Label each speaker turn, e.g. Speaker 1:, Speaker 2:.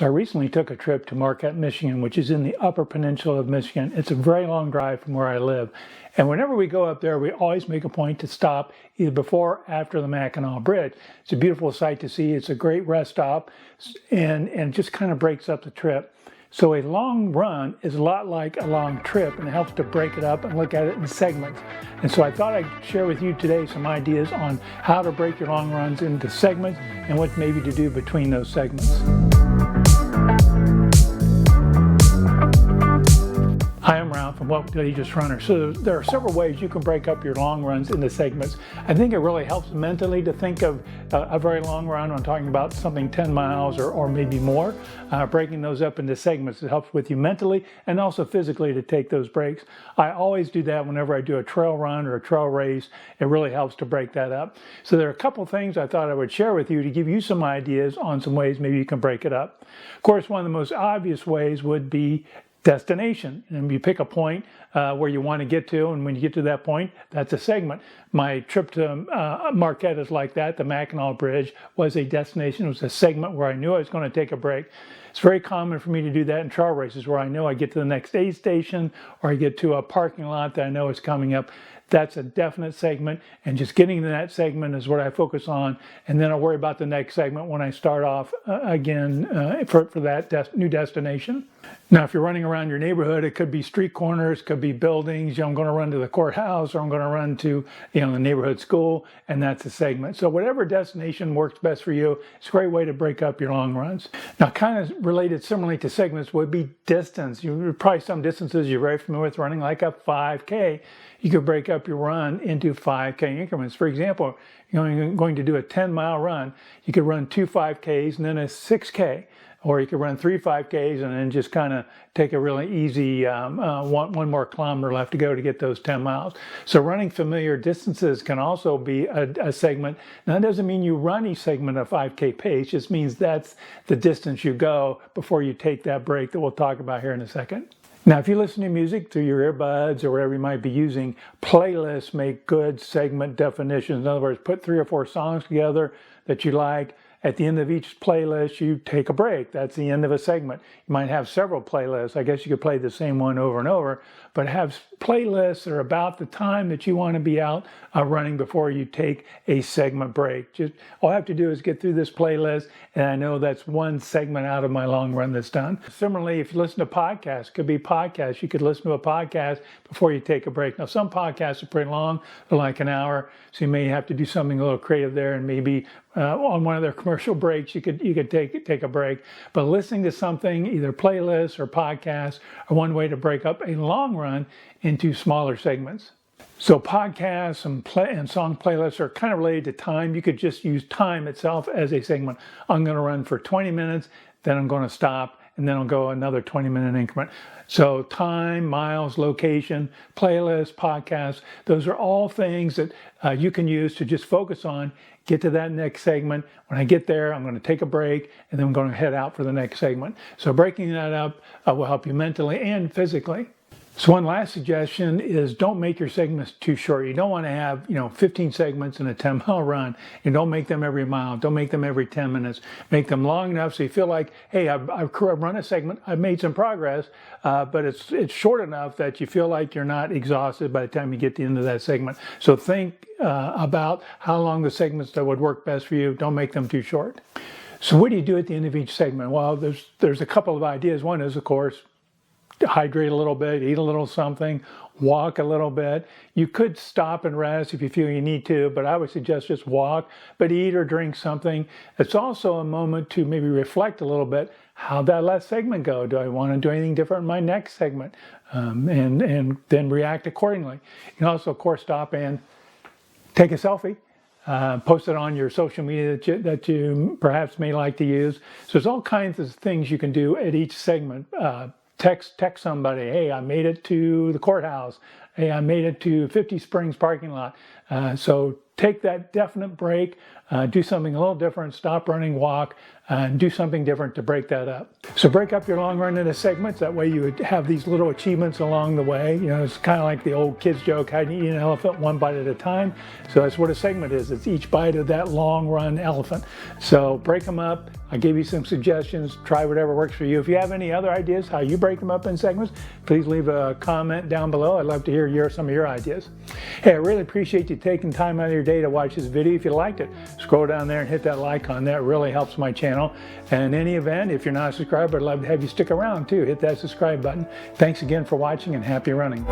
Speaker 1: So I recently took a trip to Marquette, Michigan, which is in the upper peninsula of Michigan. It's a very long drive from where I live. And whenever we go up there, we always make a point to stop either before or after the Mackinac Bridge. It's a beautiful sight to see. It's a great rest stop and it just kind of breaks up the trip. So a long run is a lot like a long trip, and it helps to break it up and look at it in segments. And so I thought I'd share with you today some ideas on how to break your long runs into segments and what maybe to do between those segments. Hi, I'm Ralph from Welcome to Aegis Runner. So there are several ways you can break up your long runs into segments. I think it really helps mentally to think of a very long run. I'm talking about something 10 miles or maybe more. Breaking those up into segments, it helps with you mentally and also physically to take those breaks. I always do that whenever I do a trail run or a trail race. It really helps to break that up. So there are a couple things I thought I would share with you to give you some ideas on some ways maybe you can break it up. Of course, one of the most obvious ways would be destination, and you pick a point where you want to get to, and when you get to that point, that's a segment. My trip to Marquette is like that. The Mackinac Bridge was a destination. It was a segment where I knew I was going to take a break. It's very common for me to do that in trail races where I know I get to the next aid station or I get to a parking lot that I know is coming up. That's a definite segment, and just getting to that segment is what I focus on, and then I'll worry about the next segment when I start off again for that new destination. Now, if you're running around your neighborhood, it could be street corners, could be buildings. I'm going to run to the courthouse, or I'm going to run to the neighborhood school, and that's a segment. So whatever destination works best for you, it's a great way to break up your long runs. Now, kind of related similarly to segments would be distance. Probably some distances you're very familiar with running, like a 5K. You could break up your run into 5K increments. For example, you're going to do a 10-mile run. You could run 2 5Ks and then a 6K. Or you could run 3 5Ks and then just kind of take a really easy one more kilometer left to go to get those 10 miles. So running familiar distances can also be a segment. Now, that doesn't mean you run each segment at a 5K pace. It just means that's the distance you go before you take that break that we'll talk about here in a second. Now, if you listen to music through your earbuds or whatever you might be using, playlists make good segment definitions. In other words, put 3 or 4 songs together that you like. At the end of each playlist, you take a break. That's the end of a segment. You might have several playlists. I guess you could play the same one over and over, but have playlists that are about the time that you want to be out running before you take a segment break. Just all I have to do is get through this playlist, and I know that's one segment out of my long run that's done. Similarly, if you listen to podcasts, it could be podcasts. You could listen to a podcast before you take a break. Now, some podcasts are pretty long, they're like an hour, so you may have to do something a little creative there, and maybe on one of their commercial breaks, you could take a break. But listening to something, either playlists or podcasts, are one way to break up a long run into smaller segments. So podcasts and song playlists are kind of related to time. You could just use time itself as a segment. I'm going to run for 20 minutes, then I'm going to stop, and then I'll go another 20-minute increment. So time, miles, location, playlists, podcasts, those are all things that you can use to just focus on, get to that next segment. When I get there, I'm going to take a break, and then I'm going to head out for the next segment. So breaking that up will help you mentally and physically. So one last suggestion is don't make your segments too short. You don't want to have 15 segments in a 10-mile run. And don't make them every mile. Don't make them every 10 minutes. Make them long enough so you feel like, hey, I've run a segment. I've made some progress, but it's short enough that you feel like you're not exhausted by the time you get to the end of that segment. So think about how long the segments that would work best for you. Don't make them too short. So what do you do at the end of each segment? Well, there's a couple of ideas. One is, of course, hydrate a little bit, eat a little something, walk a little bit. You could stop and rest if you feel you need to, but I would suggest just walk, but eat or drink something. It's also a moment to maybe reflect a little bit. How'd that last segment go? Do I want to do anything different in my next segment? And then react accordingly. You can also, of course, stop and take a selfie. Post it on your social media that you perhaps may like to use. So there's all kinds of things you can do at each segment. Text somebody, hey, I made it to the courthouse. hey, I made it to 50 Springs parking lot. So take that definite break, do something a little different, stop running, walk, and do something different to break that up. So break up your long run into segments. That way you would have these little achievements along the way. You know, it's kind of like the old kids joke, how do you eat an elephant one bite at a time? So that's what a segment is. It's each bite of that long run elephant. So break them up. I gave you some suggestions. Try whatever works for you. If you have any other ideas how you break them up in segments, please leave a comment down below. I'd love to hear some of your ideas. Hey, I really appreciate you taking time out of your day to watch this video. If you liked it, scroll down there and hit that like on there. It really helps my channel. And in any event, if you're not a subscriber, I'd love to have you stick around too. Hit that subscribe button. Thanks again for watching and happy running.